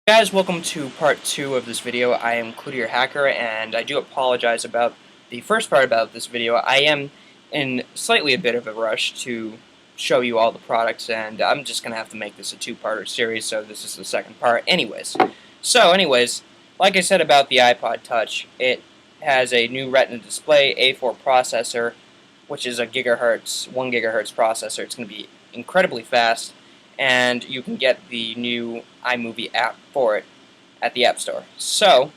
Guys, welcome to part 2 of this video. I am Cloutier Hacker, and I do apologize about the first part about this video. I am in slightly a bit of a rush to show you all the products, and I'm just going to have to make this a two-parter series, so this is the second part. Anyways, like I said about the iPod Touch, it has a new Retina display, A4 processor, which is a gigahertz, 1 gigahertz processor. It's going to be incredibly fast, and you can get the new iMovie app for it at the App Store. So,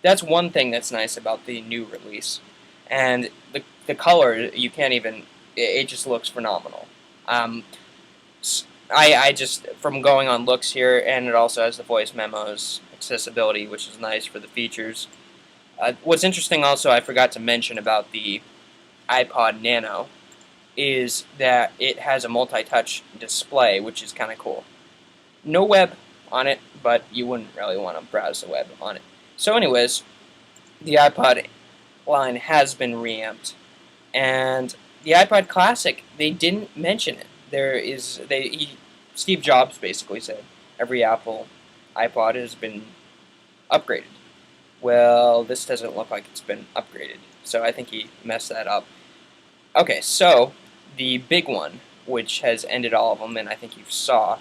that's one thing that's nice about the new release. And the color, you can't even, it just looks phenomenal. Um, I just, from going on looks here, and it also has the voice memos, accessibility, which is nice for the features. What's interesting also, I forgot to mention about the iPod Nano, is that it has a multi-touch display, which is kind of cool. No web on it, but you wouldn't really want to browse the web on it. So anyways, the iPod line has been reamped, and the iPod Classic, they didn't mention it. Steve Jobs basically said every Apple iPod has been upgraded. Well, this doesn't look like it's been upgraded, so I think he messed that up. Okay, so the big one, which has ended all of them, and I think you saw,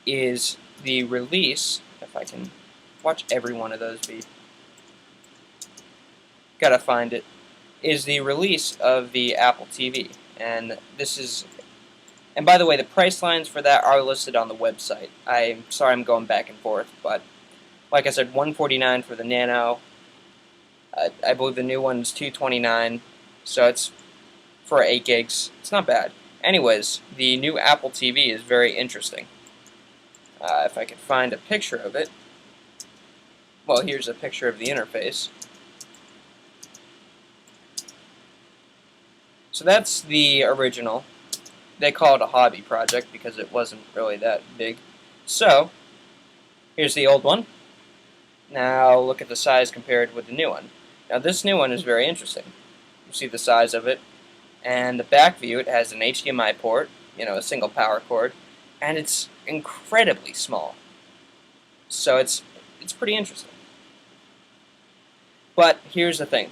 is the release. If I can watch every one of those be, gotta find it. Is the release of the Apple TV, and this is. And by the way, the price lines for that are listed on the website. I'm sorry I'm going back and forth, but like I said, $149 for the Nano. I believe the new one's $229, so it's for 8 gigs. It's not bad. Anyways, the new Apple TV is very interesting. If I could find a picture of it. Well, here's a picture of the interface. So that's the original. They call it a hobby project because it wasn't really that big. So, here's the old one. Now look at the size compared with the new one. Now this new one is very interesting. You see the size of it. And the back view, it has an HDMI port, a single power cord, and it's incredibly small. So it's pretty interesting. But here's the thing.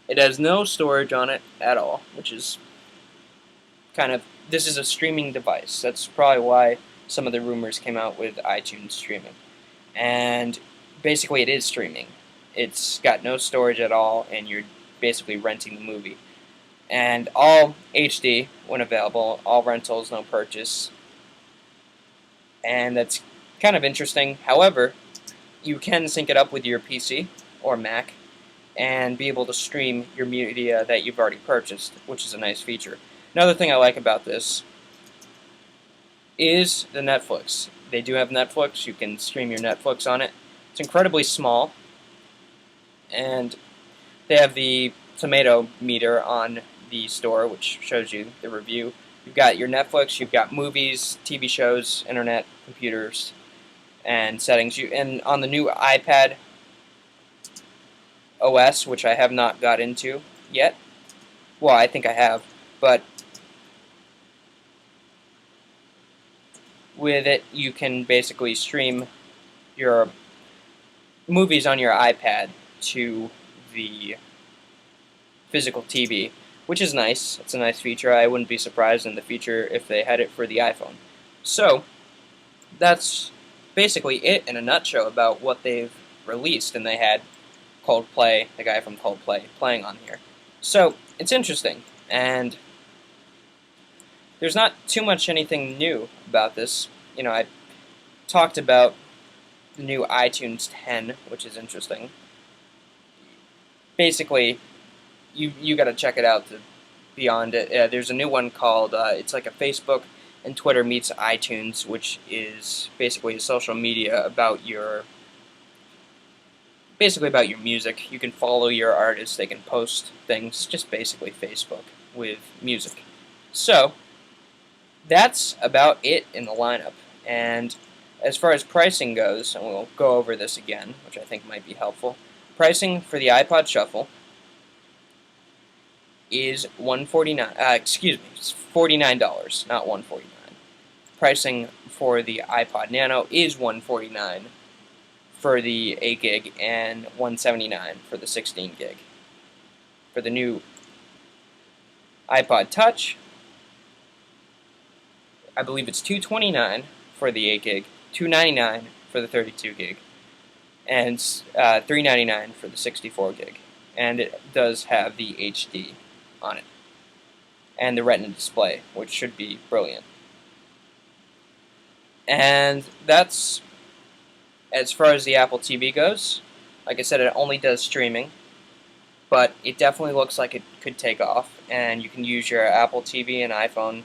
It has no storage on it at all, which is this is a streaming device. That's probably why some of the rumors came out with iTunes streaming. And basically it is streaming. It's got no storage at all, and you're basically renting the movie. And all HD when available, all rentals, no purchase. And that's kind of interesting. However, you can sync it up with your PC or Mac and be able to stream your media that you've already purchased, which is a nice feature. Another thing I like about this is the Netflix. They do have Netflix. You can stream your Netflix on it. It's incredibly small, and they have the tomato meter on the store, which shows you the review. You've got your Netflix, you've got movies, TV shows, internet, computers, and settings. And on the new iPad OS, which I have not got into yet. Well, I think I have, but with it, you can basically stream your movies on your iPad to the physical TV, which is nice. It's a nice feature. I wouldn't be surprised in the future if they had it for the iPhone. So, that's basically it in a nutshell about what they've released, and they had Coldplay, the guy from Coldplay, playing on here. So, it's interesting, and there's not too much anything new about this. I talked about the new iTunes 10, which is interesting. Basically, you got to check it out to beyond it. There's a new one called, it's like a Facebook and Twitter meets iTunes, which is basically a social media about your music. You can follow your artists, they can post things, just basically Facebook with music. So, that's about it in the lineup. And as far as pricing goes, and we'll go over this again, which I think might be helpful, pricing for the iPod Shuffle is $149. Excuse me, it's $49, not $149. pricing for the iPod Nano is $149 for the 8 gig and $179 for the 16 gig. For the new iPod Touch, I believe it's $229 for the 8 gig, $299 for the 32 gig, and $399 for the 64 gig. And it does have the HD on it, and the Retina display, which should be brilliant. And that's as far as the Apple TV goes. Like I said, it only does streaming, but it definitely looks like it could take off, and you can use your Apple TV and iPhone,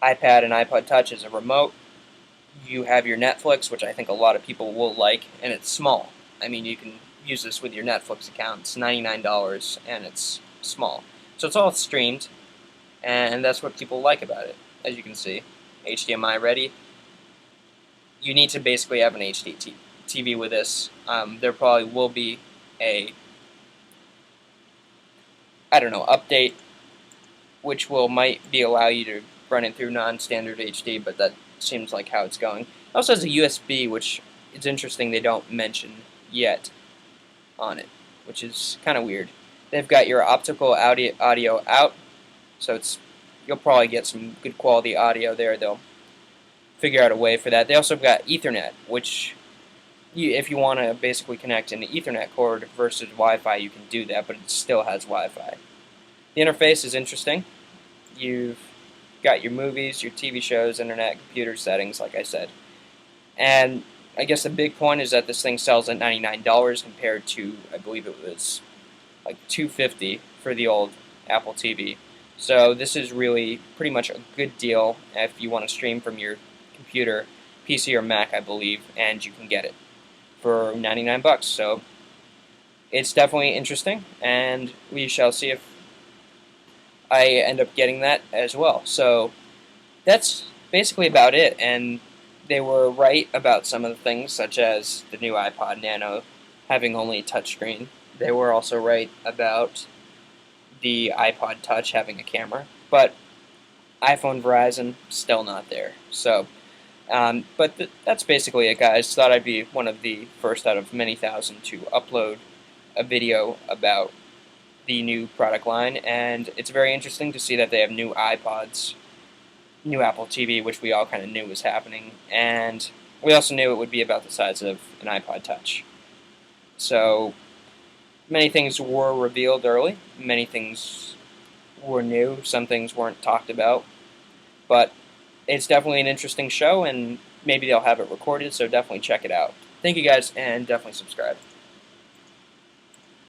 iPad, and iPod Touch as a remote. You have your Netflix, which I think a lot of people will like, and it's small. I mean, you can use this with your Netflix account. It's $99, and it's small. So it's all streamed, and that's what people like about it, as you can see. HDMI ready. You need to basically have an HD TV with this. There probably will be a, update, which might allow you to run it through non-standard HD, but that seems like how it's going. It also has a USB, which it's interesting they don't mention yet on it, which is kind of weird. They've got your optical audio out, so you'll probably get some good quality audio there. They'll figure out a way for that. They also got Ethernet, which if you want to basically connect an Ethernet cord versus Wi-Fi, you can do that, but it still has Wi-Fi. The interface is interesting. You've got your movies, your TV shows, internet, computer settings, like I said. And I guess the big point is that this thing sells at $99 compared to, I believe it was like $250 for the old Apple TV. So this is really pretty much a good deal if you want to stream from your computer, PC or Mac, I believe, and you can get it for $99. So it's definitely interesting, and we shall see if I end up getting that as well. So that's basically about it, and they were right about some of the things, such as the new iPod Nano having only a touchscreen. They were also right about the iPod Touch having a camera, but iPhone Verizon still not there. So, but that's basically it, guys. Thought I'd be one of the first out of many thousand to upload a video about the new product line, and it's very interesting to see that they have new iPods, new Apple TV, which we all kind of knew was happening, and we also knew it would be about the size of an iPod Touch. So many things were revealed early, many things were new, some things weren't talked about, but it's definitely an interesting show, and maybe they'll have it recorded, so definitely check it out. Thank you guys, and definitely subscribe.